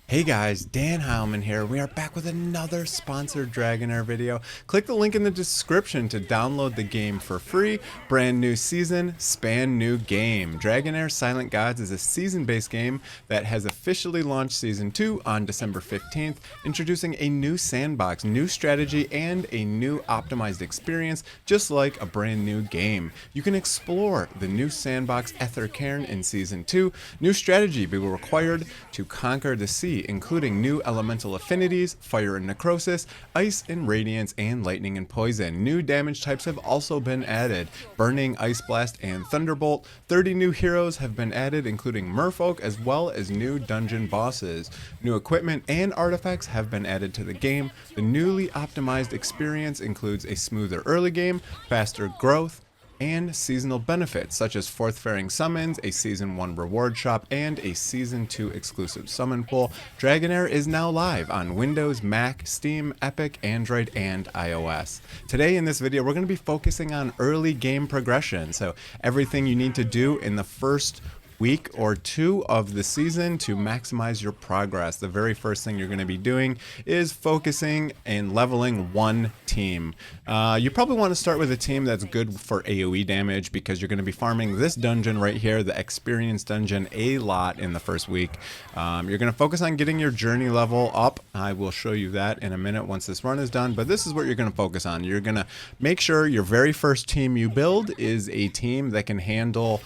Hey guys, Dan Heilman here. We are back with another sponsored Dragonheir video. Click the link in the description to download the game for free. Brand new season, span new game. Dragonheir Silent Gods is a season-based game that has officially launched Season 2 on December 15th, introducing a new sandbox, new strategy, and a new optimized experience, just like a brand new game. You can explore the new sandbox Ether Cairn in Season 2. New strategy will be required to conquer the sea, including new elemental affinities, fire and necrosis, ice and radiance, and lightning and poison. New damage types have also been added: burning, ice blast, and thunderbolt. 30 new heroes have been added, including merfolk, as well as new dungeon bosses. New equipment and artifacts have been added to the game. The newly optimized experience includes a smoother early game, faster growth, and seasonal benefits such as forthfaring summons, a Season 1 reward shop, and a Season 2 exclusive summon pool. Dragonheir is now live on Windows, Mac, Steam, Epic, Android, and iOS. Today in this video, we're going to be focusing on early game progression. So everything you need to do in the first week or two of the season to maximize your progress. The very first thing you're going to be doing is focusing and leveling one team. You probably want to start with a team that's good for AoE damage, because you're going to be farming this dungeon right here, the experience dungeon, a lot in the first week. You're going to focus on getting your journey level up. I will show you that in a minute once this run is done, but this is what you're going to focus on. You're going to make sure your very first team you build is a team that can handle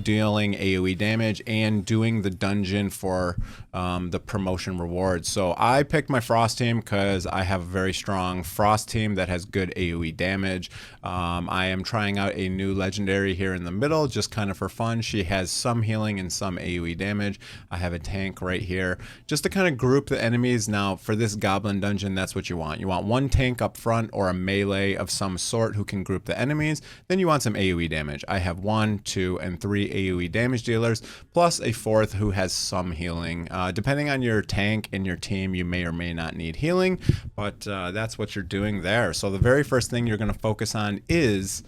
dealing AoE damage and doing the dungeon for the promotion rewards. So I picked my Frost team because I have a very strong Frost team that has good AoE damage. I am trying out a new legendary here in the middle just kind of for fun. She has some healing and some AoE damage. I have a tank right here just to kind of group the enemies. Now for this goblin dungeon, that's what you want. You want one tank up front or a melee of some sort who can group the enemies. Then you want some AoE damage. I have 1, 2, and 3 AoE damage dealers, plus a fourth who has some healing. Depending on your tank and your team, you may or may not need healing, but that's what you're doing there. So the very first thing you're going to focus on is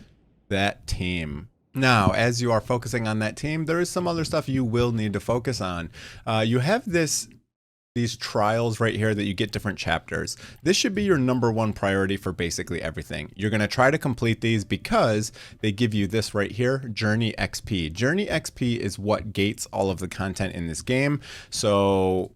that team. Now, as you are focusing on that team, there is some other stuff you will need to focus on. You have these trials right here that you get different chapters. This should be your #1 priority for basically everything. You're going to try to complete these because they give you this right here, Journey XP. Journey XP is what gates all of the content in this game. So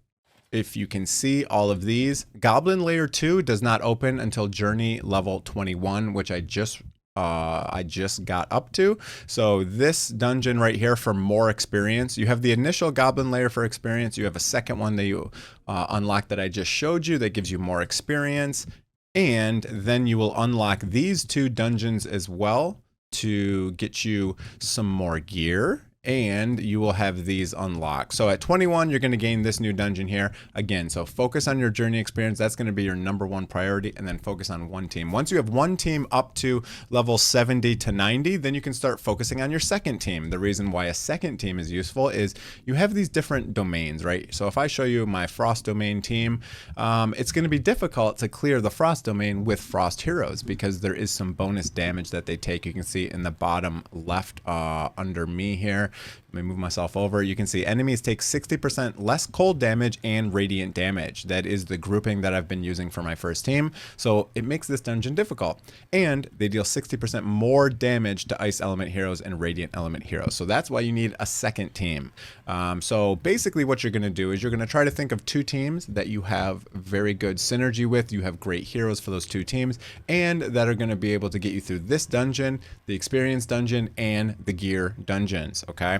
if you can see all of these, Goblin Layer 2 does not open until Journey level 21, which I just got up to. So this dungeon right here for more experience, you have the initial Goblin Layer for experience. You have a second one that you unlock that I just showed you that gives you more experience. And then you will unlock these 2 dungeons as well to get you some more gear, and you will have these unlocked. So at 21, you're going to gain this new dungeon here. Again, so focus on your journey experience. That's going to be your #1 priority, and then focus on one team. Once you have one team up to level 70 to 90, then you can start focusing on your second team. The reason why a second team is useful is you have these different domains, right? So if I show you my Frost domain team, it's going to be difficult to clear the Frost domain with Frost heroes because there is some bonus damage that they take. You can see in the bottom left under me here. Let me move myself over. You can see enemies take 60% less cold damage and radiant damage. That is the grouping that I've been using for my first team. So it makes this dungeon difficult. And they deal 60% more damage to ice element heroes and radiant element heroes. So that's why you need a second team. So basically what you're going to do is you're going to try to think of 2 teams that you have very good synergy with. You have great heroes for those 2 teams and that are going to be able to get you through this dungeon, the experience dungeon, and the gear dungeons. Okay.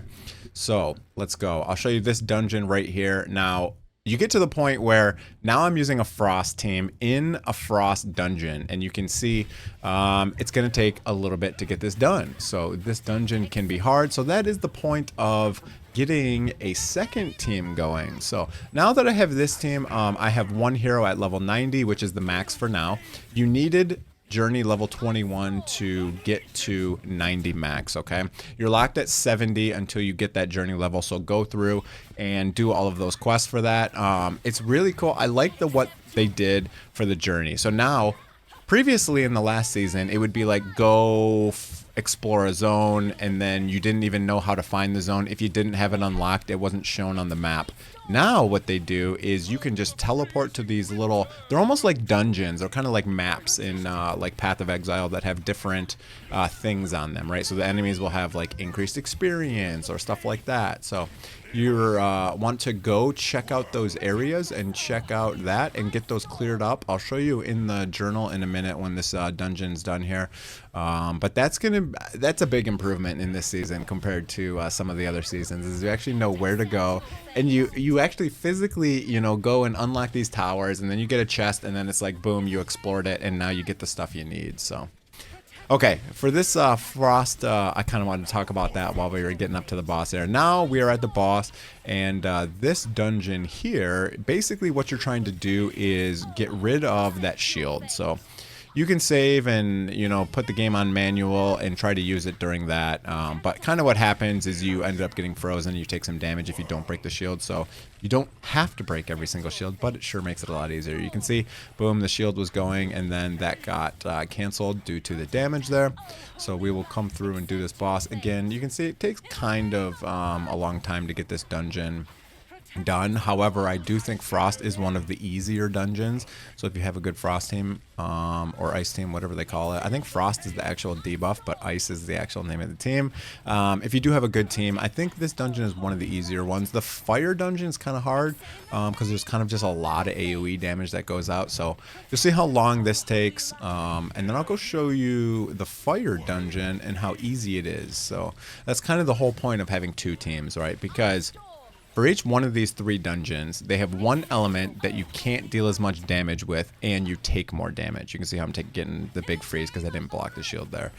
So let's go. I'll show you this dungeon right here. Now you get to the point where now I'm using a Frost team in a Frost dungeon, and you can see it's going to take a little bit to get this done. So this dungeon can be hard. So that is the point of getting a second team going. So now that I have this team, I have 1 hero at level 90, which is the max for now. You needed Journey level 21 to get to 90 max. Okay, you're locked at 70 until you get that journey level, so go through and do all of those quests for that. It's really cool. I like what they did for the journey. So now, previously in the last season, it would be like go explore a zone, and then you didn't even know how to find the zone. If you didn't have it unlocked, it wasn't shown on the map. Now what they do is you can just teleport to these little, they're almost like dungeons. They're kind of like maps in like Path of Exile that have different things on them, right? So the enemies will have like increased experience or stuff like that. So you want to go check out those areas and check out that and get those cleared up. I'll show you in the journal in a minute when this dungeon's done here. But that's a big improvement in this season compared to some of the other seasons, is you actually know where to go, and you actually physically, you know, go and unlock these towers, and then you get a chest, and then it's like boom, you explored it, and now you get the stuff you need. So okay, for this Frost, I kind of wanted to talk about that while we were getting up to the boss there. Now we are at the boss, and this dungeon here, basically what you're trying to do is get rid of that shield. So you can save and, you know, put the game on manual and try to use it during that. But kind of what happens is you end up getting frozen. You take some damage if you don't break the shield. So you don't have to break every single shield, but it sure makes it a lot easier. You can see, boom, the shield was going, and then that got canceled due to the damage there. So we will come through and do this boss again. You can see it takes kind of a long time to get this dungeon done. However, I do think Frost is one of the easier dungeons. So if you have a good Frost team or Ice team, whatever they call it, I think Frost is the actual debuff, but Ice is the actual name of the team. If you do have a good team, I think this dungeon is one of the easier ones. The Fire dungeon is kind of hard because there's kind of just a lot of AoE damage that goes out. So you'll see how long this takes, and then I'll go show you the Fire dungeon and how easy it is. So that's kind of the whole point of having two teams, right? Because for each one of these three dungeons, they have one element that you can't deal as much damage with, and you take more damage. You can see how I'm getting the big freeze because I didn't block the shield there.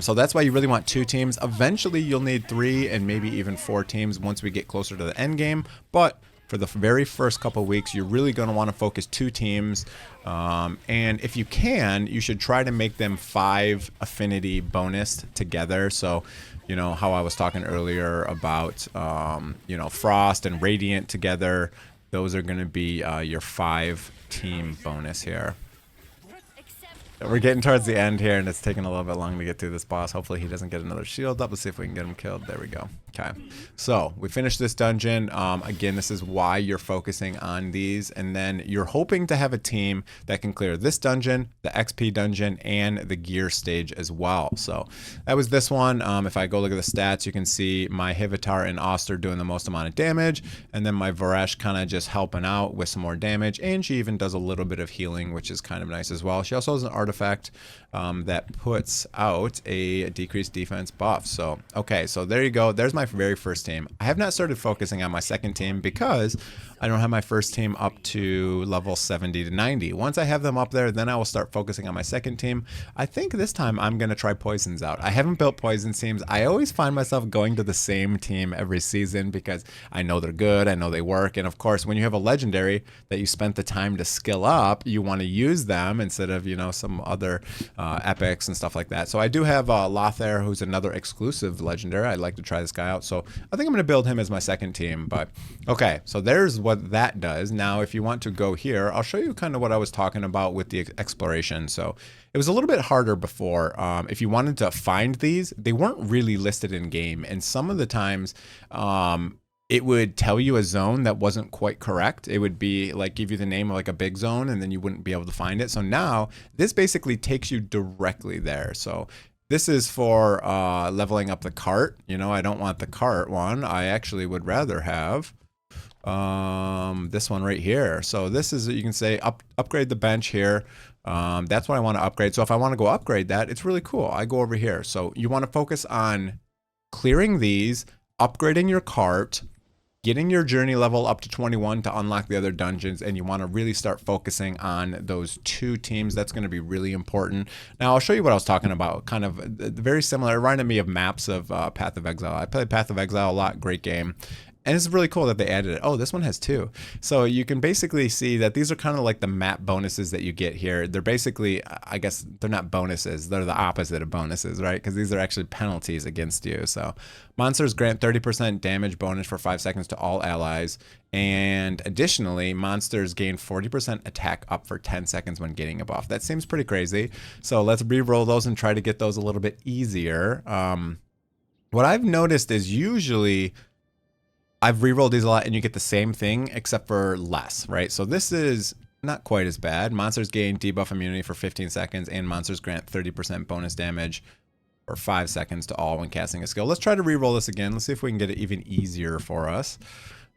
So that's why you really want two teams. Eventually, you'll need 3 and maybe even 4 teams once we get closer to the end game. But for the very first couple weeks, you're really going to want to focus 2 teams. And if you can, you should try to make them 5 affinity bonus together. So, you know, how I was talking earlier about, you know, Frost and Radiant together. Those are going to be your 5 team bonus here. We're getting towards the end here, and it's taking a little bit long to get through this boss. Hopefully he doesn't get another shield up. Let's see if we can get him killed. There we go. Okay, so we finished this dungeon. Again, this is why you're focusing on these, and then you're hoping to have a team that can clear this dungeon, the XP dungeon, and the gear stage as well. So that was this one. If I go look at the stats, you can see my Hivitar and Oster doing the most amount of damage, and then my Varesh kind of just helping out with some more damage, and she even does a little bit of healing, which is kind of nice as well. She also has an artifact that puts out a decreased defense buff. So okay, so there you go. There's my very first team. I have not started focusing on my second team because I don't have my first team up to level 70 to 90. Once I have them up there, then I will start focusing on my second team. I think this time I'm going to try poisons out. I haven't built poison teams. I always find myself going to the same team every season because I know they're good, I know they work, and of course when you have a legendary that you spent the time to skill up, you want to use them instead of, you know, some other epics and stuff like that. So I do have Lothair, who's another exclusive legendary. I'd like to try this guy out, so I think I'm going to build him as my second team. But okay, so there's what that does. Now if you want to go here, I'll show you kind of what I was talking about with the exploration. So it was a little bit harder before. If you wanted to find these, they weren't really listed in game, and some of the times it would tell you a zone that wasn't quite correct. It would be like give you the name of like a big zone, and then you wouldn't be able to find it. So now this basically takes you directly there. So this is for leveling up the cart. You know, I don't want the cart one. I actually would rather have this one right here. So this is, you can say upgrade the bench here. That's what I want to upgrade. So if I want to go upgrade that, it's really cool. I go over here. So you want to focus on clearing these, upgrading your cart, getting your journey level up to 21 to unlock the other dungeons, and you want to really start focusing on those 2 teams. That's going to be really important. Now I'll show you what I was talking about. Kind of very similar. It reminded me of maps of Path of Exile. I played Path of Exile a lot. Great game. And it's really cool that they added it. Oh, this one has 2. So you can basically see that these are kind of like the map bonuses that you get here. They're basically, I guess, they're not bonuses. They're the opposite of bonuses, right? Because these are actually penalties against you. So monsters grant 30% damage bonus for 5 seconds to all allies. And additionally, monsters gain 40% attack up for 10 seconds when getting a buff. That seems pretty crazy. So let's re-roll those and try to get those a little bit easier. What I've noticed is usually I've re-rolled these a lot, and you get the same thing except for less, right? So this is not quite as bad. Monsters gain debuff immunity for 15 seconds, and monsters grant 30% bonus damage for 5 seconds to all when casting a skill. Let's try to re-roll this again. Let's see if we can get it even easier for us.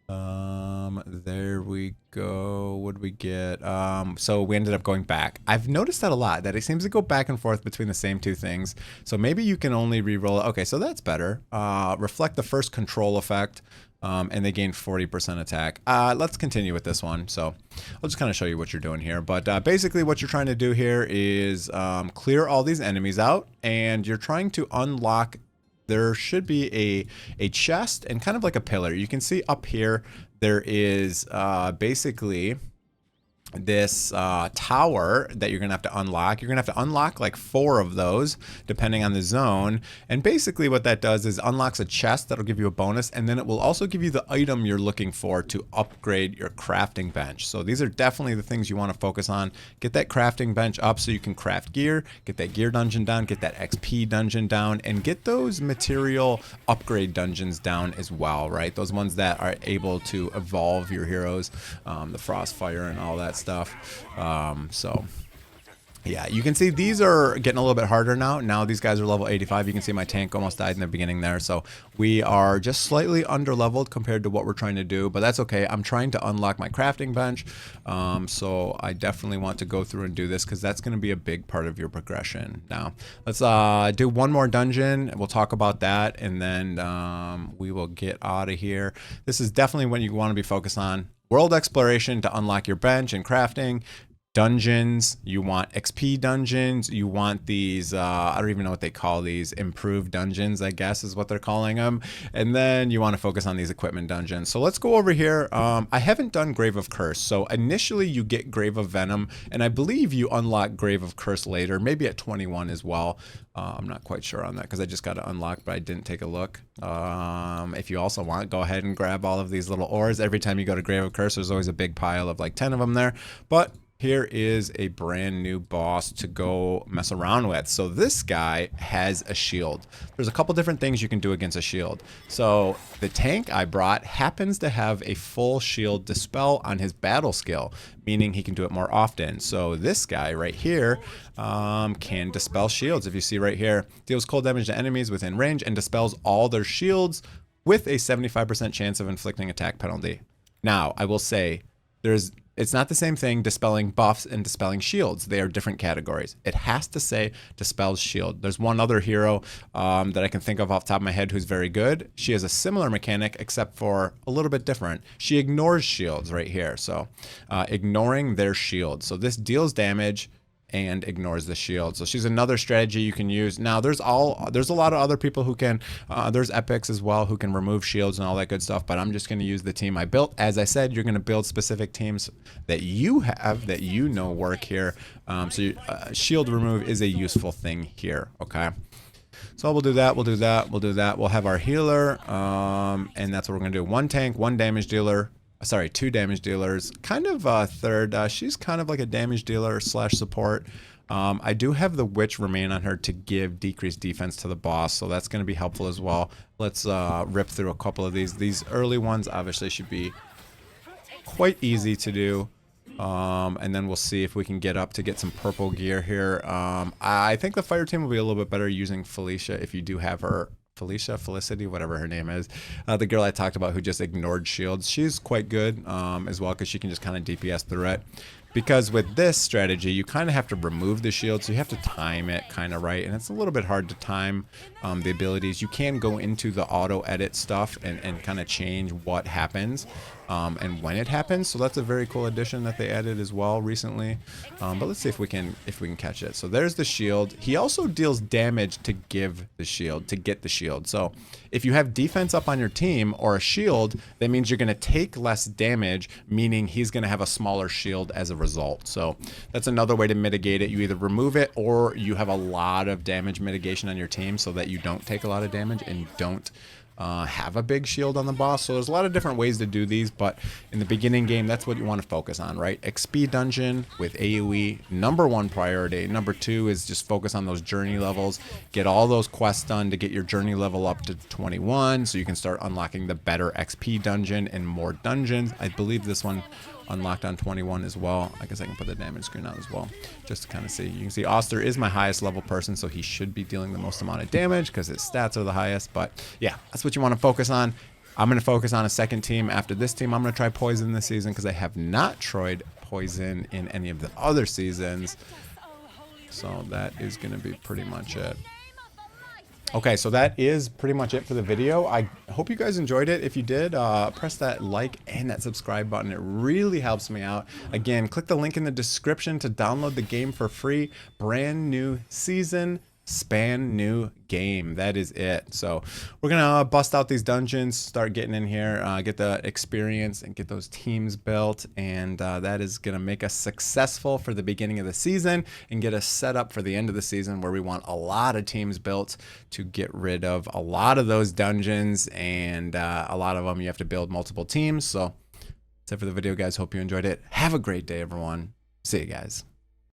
There we go. What did we get? So we ended up going back. I've noticed that a lot, that it seems to go back and forth between the same two things. So maybe you can only re-roll it. Okay, so that's better. Reflect the first control effect. And they gain 40% attack. Let's continue with this one. So I'll just kind of show you what you're doing here. But basically what you're trying to do here is clear all these enemies out, and you're trying to unlock. There should be a chest and kind of like a pillar. You can see up here there is basically this tower that you're gonna have to unlock. You're gonna have to unlock like 4 of those depending on the zone, and basically what that does is unlocks a chest that'll give you a bonus, and then it will also give you the item you're looking for to upgrade your crafting bench. So these are definitely the things you want to focus on. Get that crafting bench up so you can craft gear, get that gear dungeon down, get that XP dungeon down, and get those material upgrade dungeons down as well, right? Those ones that are able to evolve your heroes, the Frostfire and all that stuff. So yeah, you can see these are getting a little bit harder now. Now these guys are level 85. You can see my tank almost died in the beginning there. So we are just slightly under leveled compared to what we're trying to do, but that's okay. I'm trying to unlock my crafting bench. So I definitely want to go through and do this because that's going to be a big part of your progression. Now let's do one more dungeon. We'll talk about that, and then we will get out of here. This is definitely what you want to be focused on. World exploration to unlock your bench and crafting. Dungeons, you want XP dungeons, you want these, I don't even know what they call these, improved dungeons, I guess is what they're calling them. And then you want to focus on these equipment dungeons. So let's go over here. I haven't done Grave of Curse. So initially you get Grave of Venom, and I believe you unlock Grave of Curse later, maybe at 21 as well. I'm not quite sure on that because I just got it unlocked, but I didn't take a look. If you also want, go ahead and grab all of these little ores. Every time you go to Grave of Curse, there's always a big pile of like 10 of them there. But here is a brand new boss to go mess around with. So this guy has a shield. There's a couple different things you can do against a shield. So the tank I brought happens to have a full shield dispel on his battle skill, meaning he can do it more often. So this guy right here can dispel shields. If you see right here, deals cold damage to enemies within range and dispels all their shields with a 75% chance of inflicting attack penalty. Now, I will say, it's not the same thing dispelling buffs and dispelling shields. They are different categories. It has to say dispels shield. There's one other hero that I can think of off the top of my head who's very good. She has a similar mechanic except for a little bit different. She ignores shields right here. So ignoring their shield. So this deals damage and ignores the shield. So she's another strategy you can use. Now there's a lot of other people who can, there's epics as well who can remove shields and all that good stuff, but I'm just going to use the team I built. As I said, you're going to build specific teams that you have, that you know work here. Shield remove is a useful thing here, okay? So we'll do that, we'll do that, we'll do that. We'll have our healer, and that's what we're going to do. 1 tank, 1 damage dealer. Sorry, 2 damage dealers, kind of third. She's kind of like a damage dealer / support. I do have the witch remain on her to give decreased defense to the boss, so that's going to be helpful as well. Let's rip through a couple of these. These early ones obviously should be quite easy to do. And then we'll see if we can get up to get some purple gear here. I think the fire team will be a little bit better using Felicia if you do have her. Felicity, whatever her name is, the girl I talked about who just ignored shields. She's quite good as well because she can just kind of DPS through it. Because with this strategy, you kind of have to remove the shield, so you have to time it kind of right, and it's a little bit hard to time the abilities. You can go into the auto edit stuff and kind of change what happens and when it happens. So that's a very cool addition that they added as well recently. But let's see if we can catch it. So there's the shield. He also deals damage to give the shield, to get the shield. So if you have defense up on your team or a shield, that means you're going to take less damage, meaning he's going to have a smaller shield as a result. So that's another way to mitigate it. You either remove it or you have a lot of damage mitigation on your team so that you don't take a lot of damage and you don't have a big shield on the boss. So there's a lot of different ways to do these, but in the beginning game, that's what you want to focus on, right? XP dungeon with AoE, #1 priority. #2 is just focus on those journey levels, get all those quests done to get your journey level up to 21, so you can start unlocking the better XP dungeon and more dungeons. I believe this one unlocked on 21 as well. I guess I can put the damage screen on as well, just to kind of see. You can see Oster is my highest level person, so he should be dealing the most amount of damage because his stats are the highest. But yeah, that's what you want to focus on. I'm going to focus on a second team. After this team, I'm going to try Poison this season because I have not tried Poison in any of the other seasons. So that is going to be pretty much it. Okay, so that is pretty much it for the video. I hope you guys enjoyed it. If you did, press that like and that subscribe button. It really helps me out. Again, click the link in the description to download the game for free. Brand new season, span new game. That is it. So we're gonna bust out these dungeons, start getting in here, get the experience and get those teams built, and that is gonna make us successful for the beginning of the season and get us set up for the end of the season, where we want a lot of teams built to get rid of a lot of those dungeons, and a lot of them you have to build multiple teams. So that's it for the video, guys. Hope you enjoyed it. Have a great day, everyone. See you guys.